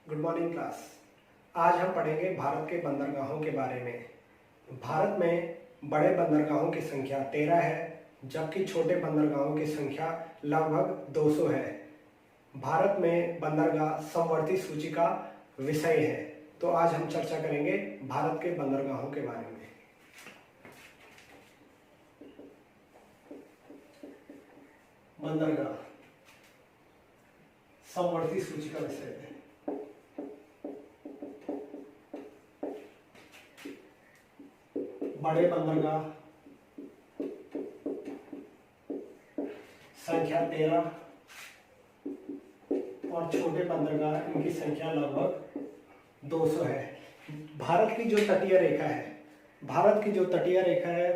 Good morning class. आज हम पढ़ेंगे भारत के बंदरगाहों के बारे में। भारत में बड़े बंदरगाहों की संख्या 13 है, जबकि छोटे बंदरगाहों की संख्या लगभग 200 है। भारत में बंदरगाह समवर्ती सूची का विषय है। तो आज हम चर्चा करेंगे भारत के बंदरगाहों के बारे में। बंदरगाह समवर्ती सूची का विषय है। बड़े बंदरगाह संख्या 13 और छोटे बंदरगाह इनकी संख्या लगभग 200 है। भारत की जो तटीय रेखा है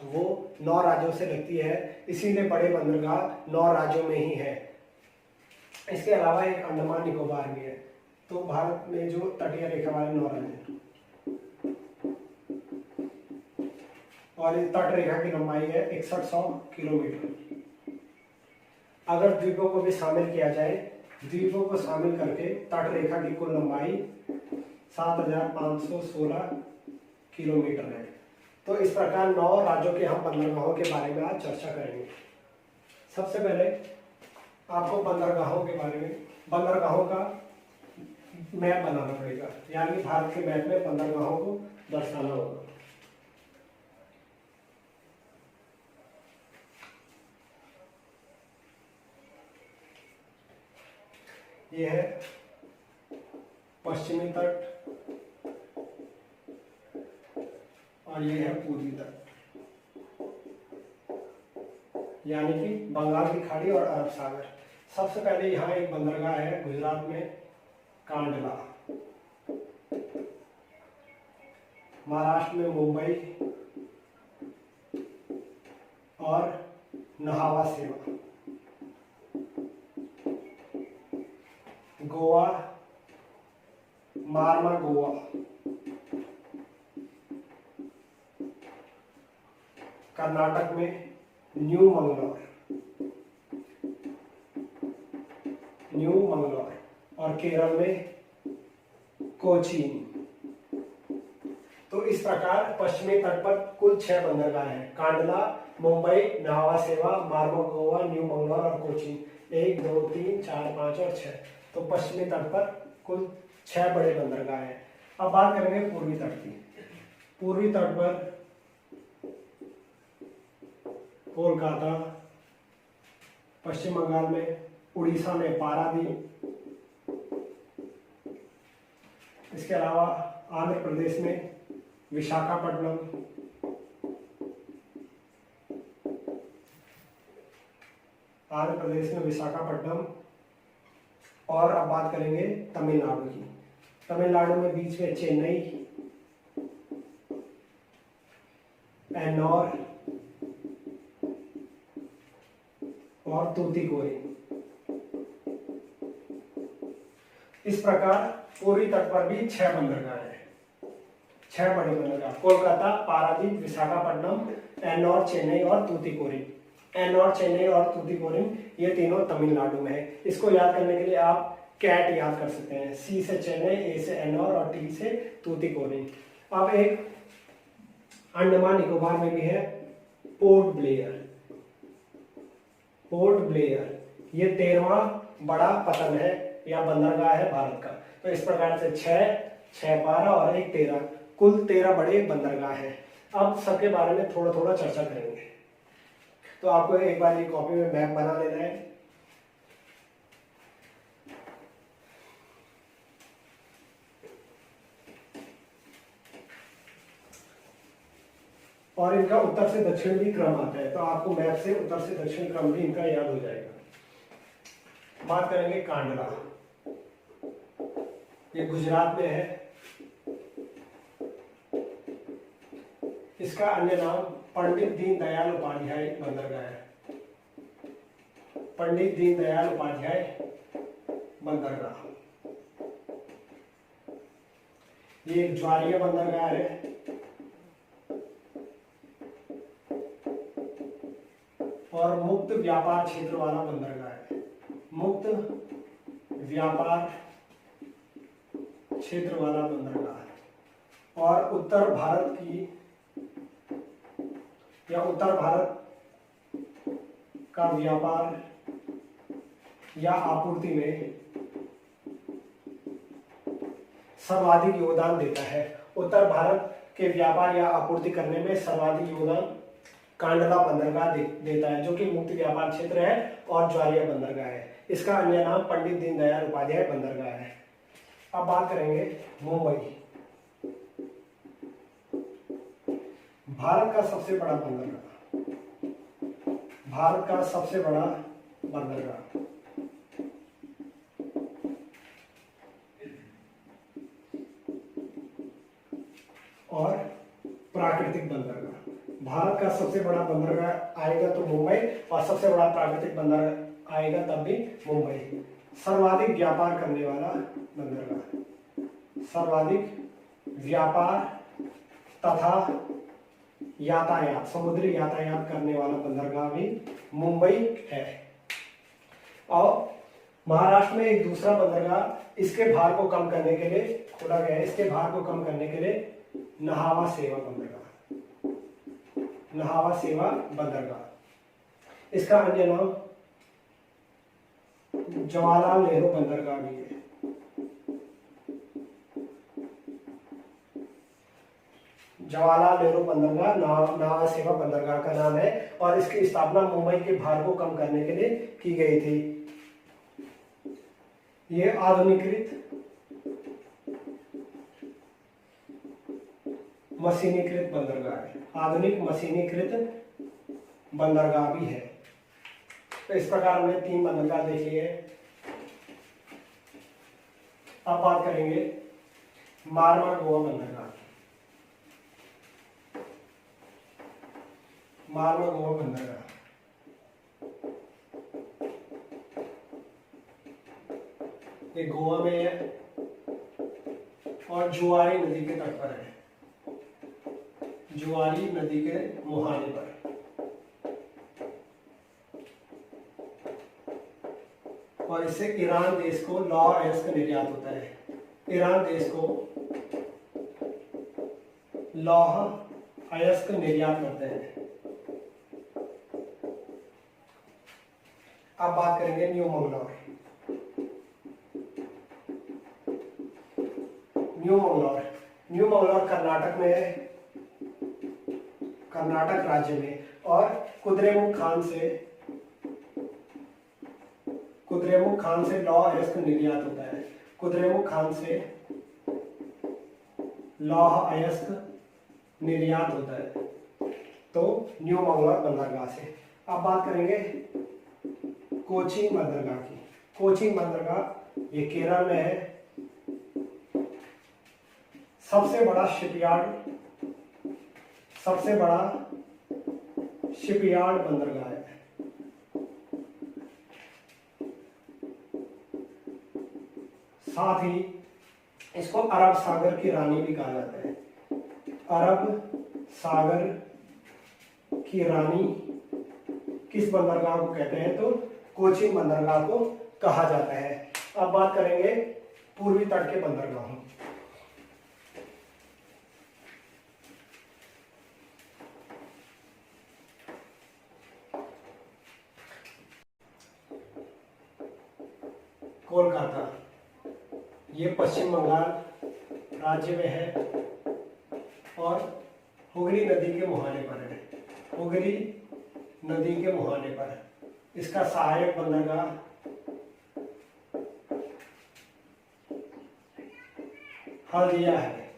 वो 9 राज्यों से लगती है, इसीलिए बड़े बंदरगाह 9 राज्यों में ही है। इसके अलावा एक अंडमान निकोबार भी है। तो भारत में जो तटीय रेखा वाले 9 राज्य हैं और इस तट रेखा की लंबाई है 6100 किलोमीटर। अगर द्वीपों को भी शामिल किया जाए, द्वीपों को शामिल करके तट रेखा की कुल लंबाई 7516 किलोमीटर है। तो इस प्रकार 9 राज्यों के हम बंदरगाहों के बारे में आज चर्चा करेंगे। सबसे पहले आपको बंदरगाहों के बारे में, बंदरगाहों का मैप बनाना पड़ेगा, यानी भारत के मैप में बंदरगाहों को दर्शाना होगा। ये है पश्चिमी तट और ये है पूर्वी तट, यानी कि बंगाल की खाड़ी और अरब सागर। सबसे पहले यहाँ एक बंदरगाह है गुजरात में, कांडला। महाराष्ट्र में मुंबई और नहावा सेवा। गोवा, मारमा गोवा। कर्नाटक में न्यू मंगलौर और केरल में कोचीन। तो इस प्रकार पश्चिमी तट पर कुल 6 बंदरगाह हैं: कांडला, मुंबई, नहावा सेवा, मारमा गोवा, न्यू मंगलौर और कोचीन। 1 2 3 4 5 और 6। तो पश्चिमी तट पर कुल 6 बड़े बंदरगाह हैं। अब बात करेंगे पूर्वी तट की। पूर्वी तट पर कोलकाता, पश्चिम बंगाल में, उड़ीसा में पारादीप, इसके अलावा आंध्र प्रदेश में विशाखापट्टनम, और अब बात करेंगे तमिलनाडु की। तमिलनाडु में बीच में चेन्नई, एन्नौर और तूतीकोरिन। इस प्रकार पूर्वी तट पर भी 6 बंदरगाह हैं, 6 बड़े बंदरगाह: कोलकाता, पारादीप, विशाखापट्टनम, एन्नौर, चेन्नई और तूतीकोरिन। एन्नौर, चेन्नई और तूतीकोरिन ये तीनों तमिलनाडु में है। इसको याद करने के लिए आप कैट याद कर सकते हैं। सी से चेन्नई, ए से एन्नौर और टी से तूतीकोरिन। अब एक अंडमान निकोबार में भी है पोर्ट ब्लेयर। ये 13वां बड़ा पतन है या बंदरगाह है भारत का। तो इस प्रकार से 6, 12 और 1 13, कुल 13 बड़े बंदरगाह हैं। अब सबके बारे में थोड़ा थोड़ा चर्चा करेंगे। तो आपको एक बार ये कॉपी में मैप बना लेना है। और इनका उत्तर से दक्षिण भी क्रम आता है, तो आपको मैप से उत्तर से दक्षिण क्रम भी इनका याद हो जाएगा। बात करेंगे कांडला। ये गुजरात में है। इसका अन्य नाम पंडित दीनदयाल उपाध्याय बंदरगाह है। पंडित दीनदयाल उपाध्याय बंदरगाह। ये एक ज्वारीय बंदरगाह है और मुक्त व्यापार क्षेत्र वाला बंदरगाह है। मुक्त व्यापार क्षेत्र वाला बंदरगाह और उत्तर भारत की या उत्तर भारत का व्यापार या आपूर्ति में सर्वाधिक योगदान देता है। उत्तर भारत के व्यापार या आपूर्ति करने में सर्वाधिक योगदान कांडला बंदरगाह देता है, जो कि मुक्त व्यापार क्षेत्र है और ज्वारिया बंदरगाह है। इसका अन्य नाम पंडित दीनदयाल उपाध्याय बंदरगाह है। अब बात करेंगे मुंबई। भारत का सबसे बड़ा बंदरगाह, भारत का सबसे बड़ा बंदरगाह और प्राकृतिक बंदरगाह। भारत का सबसे बड़ा बंदरगाह आएगा तो मुंबई, और सबसे बड़ा प्राकृतिक बंदरगाह आएगा तब भी मुंबई। सर्वाधिक व्यापार करने वाला बंदरगाह, सर्वाधिक व्यापार तथा यातायात, समुद्री यातायात करने वाला बंदरगाह भी मुंबई है। और महाराष्ट्र में एक दूसरा बंदरगाह इसके भार को कम करने के लिए खोला गया है। इसके भार को कम करने के लिए नहावा सेवा बंदरगाह, नहावा सेवा बंदरगाह। इसका अन्य नाम जवाहरलाल नेहरू बंदरगाह भी है। जवाहरलाल नेहरू बंदरगाह नहावा सेवा बंदरगाह का नाम है और इसकी स्थापना मुंबई के भार को कम करने के लिए की गई थी। ये आधुनिकीकृत मशीनीकृत बंदरगाह है, आधुनिक मशीनीकृत बंदरगाह भी है। तो इस प्रकार हमने 3 बंदरगाह देख लिए। अब बात करेंगे मारवा गोवा बंदरगाह। मारवा गोवा बंदरगाह ये गोवा में है और जुआरी नदी के तट पर है, जुआरी नदी के मुहाने पर। और इससे ईरान देश को लौह अयस्क का निर्यात होता है। ईरान देश को लौह अयस्क निर्यात करते हैं। अब बात करेंगे न्यू मंगलौर। न्यू मंगलौर कर्नाटक में है, कर्नाटक राज्य में। और कुद्रेमुख खान से लौह अयस्क निर्यात होता है। कुद्रेमुख खान से लौह अयस्क निर्यात होता है। तो न्यू मंगलौर बंदरगाह से। अब बात करेंगे कोचीन बंदरगाह की। कोचीन बंदरगाह ये केरल में है। सबसे बड़ा शिपयार्ड बंदरगाह है। साथ ही इसको अरब सागर की रानी भी कहा जाता है। अरब सागर की रानी किस बंदरगाह को कहते हैं? तो कोचीन बंदरगाह को कहा जाता है। अब बात करेंगे पूर्वी तट के बंदरगाहों। कोलकाता ये पश्चिम बंगाल राज्य में है और हुगली नदी के मुहाने पर है। हुगली नदी के मुहाने पर इसका सहायक बंदरगाह हल्दिया है।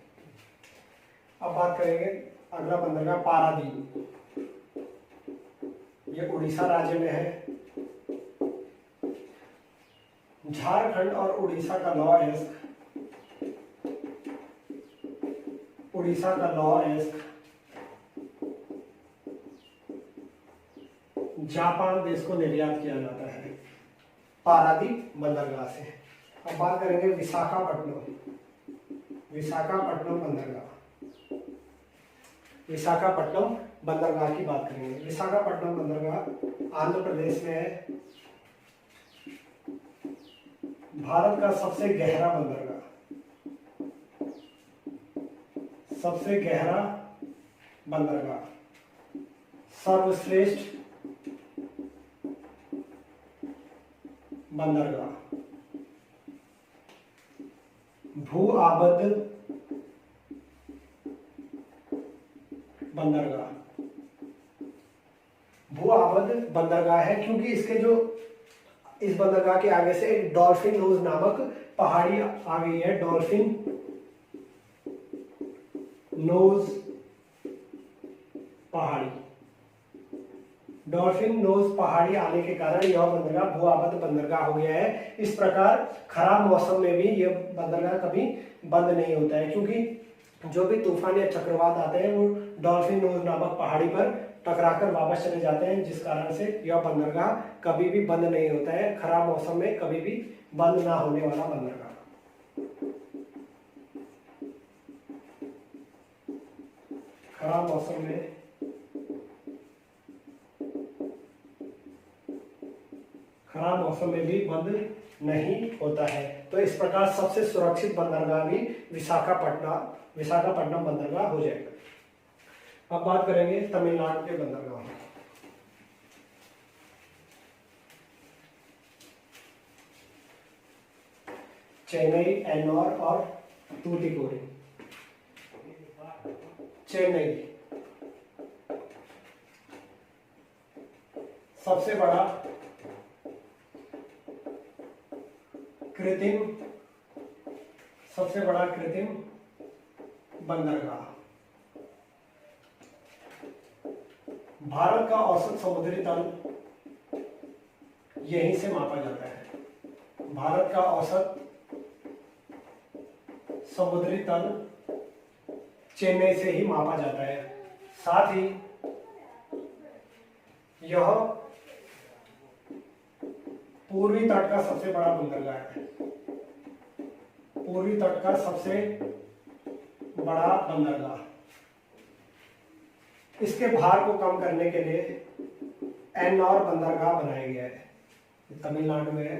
अब बात करेंगे अगला बंदरगाह पारादीप। ये उड़ीसा राज्य में है। झारखंड और उड़ीसा का लौह अयस्क जापान देश को निर्यात किया जाता है पारादीप बंदरगाह से। अब बात करेंगे विशाखापट्टनम बंदरगाह की बात करेंगे। विशाखापट्टनम बंदरगाह आंध्र प्रदेश में है। भारत का सबसे गहरा बंदरगाह सबसे गहरा बंदरगाह, सर्वश्रेष्ठ बंदरगाह, भू आबद्ध बंदरगाह। भू आबद्ध बंदरगाह है क्योंकि इसके जो इस बंदरगाह के आगे से एक डॉल्फिन नोज नामक पहाड़ी आ गई है। डॉल्फिन नोज पहाड़ी, डॉल्फिन नोज पहाड़ी आने के कारण यह बंदरगाह भू आबद्ध बंदरगाह हो गया है। इस प्रकार खराब मौसम में भी यह बंदरगाह कभी बंद नहीं होता है, क्योंकि जो भी तूफान या चक्रवात आते हैं वो डॉल्फिन नोज नामक पहाड़ी पर टकराकर वापस चले जाते हैं, जिस कारण से यह बंदरगाह कभी भी बंद नहीं होता है। खराब मौसम में कभी भी बंद ना होने वाला बंदरगाह। खराब मौसम में भी बंद नहीं होता है। तो इस प्रकार सबसे सुरक्षित बंदरगाह भी विशाखापट्टनम बंदरगाह हो जाएगा। अब बात करेंगे तमिलनाडु के बंदरगाह। चेन्नई, एन्नोर और तूतीकोरिन। चेन्नई सबसे बड़ा कृत्रिम बंदरगाह। भारत का औसत समुद्री तल यहीं से मापा जाता है। भारत का औसत समुद्री तल चेन्नई से ही मापा जाता है। साथ ही यह पूर्वी तट का सबसे बड़ा बंदरगाह है। पूर्वी तट का सबसे बड़ा बंदरगाह। इसके भार को कम करने के लिए एन्नोर बंदरगाह बनाया गया है। तमिलनाडु में है,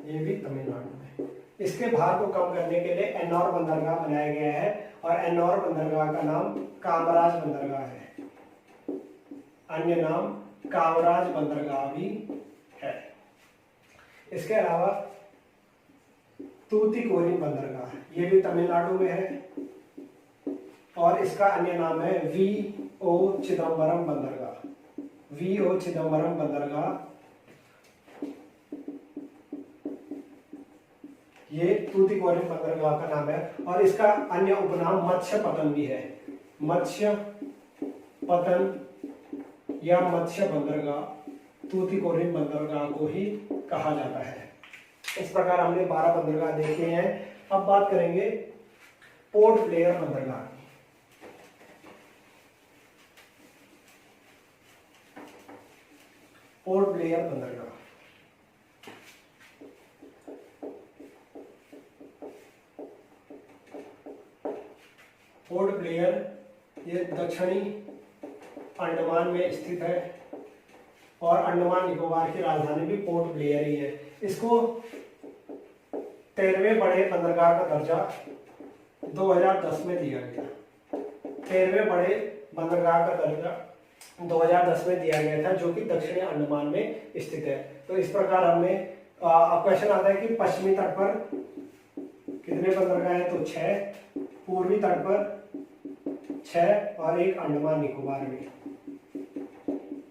ये भी तमिलनाडु में। इसके भार को कम करने के लिए एन्नोर बंदरगाह बनाया गया है और एन्नोर बंदरगाह का नाम कामराज बंदरगाह है। अन्य नाम कामराज बंदरगाह भी है। इसके अलावा तूतीकोरिन बंदरगाह, ये भी तमिलनाडु में है और इसका अन्य नाम है वी.ओ. चिदम्बरम बंदरगाह। वी.ओ. चिदम्बरम बंदरगाह, ये तूतीकोरिन बंदरगाह का नाम है और इसका अन्य उपनाम मत्स्य पतन भी है। मत्स्य पतन या मत्स्य बंदरगाह तूतीकोरिन बंदरगाह को ही कहा जाता है। इस प्रकार हमने 12 बंदरगाह देखे हैं। अब बात करेंगे पोर्ट ब्लेयर बंदरगाह की। पोर्ट ब्लेयर बंदरगाह पोर्ट ब्लेयर ये दक्षिणी अंडमान में स्थित है और अंडमान निकोबार की राजधानी भी पोर्ट ब्लेयर ही है। इसको 13वें बड़े बंदरगाह का दर्जा 2010 में दिया गया। 13वें बड़े बंदरगाह का दर्जा 2010 में दिया गया था, जो कि दक्षिणी अंडमान में स्थित है। तो इस प्रकार हमने क्वेश्चन आता है कि पश्चिमी तट पर कितने बंदरगाह हैं, तो 6, पूर्वी तट पर 6 और 1 अंडमान निकोबार में।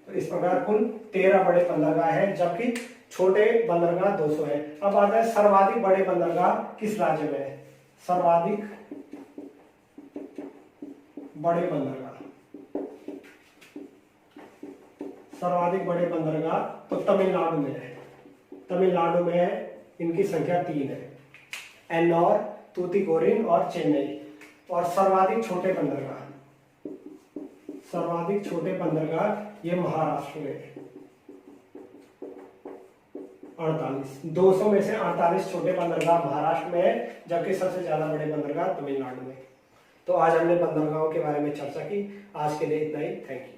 तो इस प्रकार कुल 13 बड़े बंदरगाह हैं, जबकि छोटे बंदरगाह 200 है। अब आता है सर्वाधिक बड़े बंदरगाह किस राज्य में है। सर्वाधिक बड़े बंदरगाह तो तमिलनाडु में है। तमिलनाडु में है, इनकी संख्या 3 है, एन्नोर, तूतीकोरिन और चेन्नई। और सर्वाधिक छोटे बंदरगाह ये महाराष्ट्र में है, 48। 200 में से 48 छोटे बंदरगाह महाराष्ट्र में है, जबकि सबसे ज्यादा बड़े बंदरगाह तमिलनाडु में। तो आज हमने बंदरगाहों के बारे में चर्चा की। आज के लिए इतना ही। Thank you.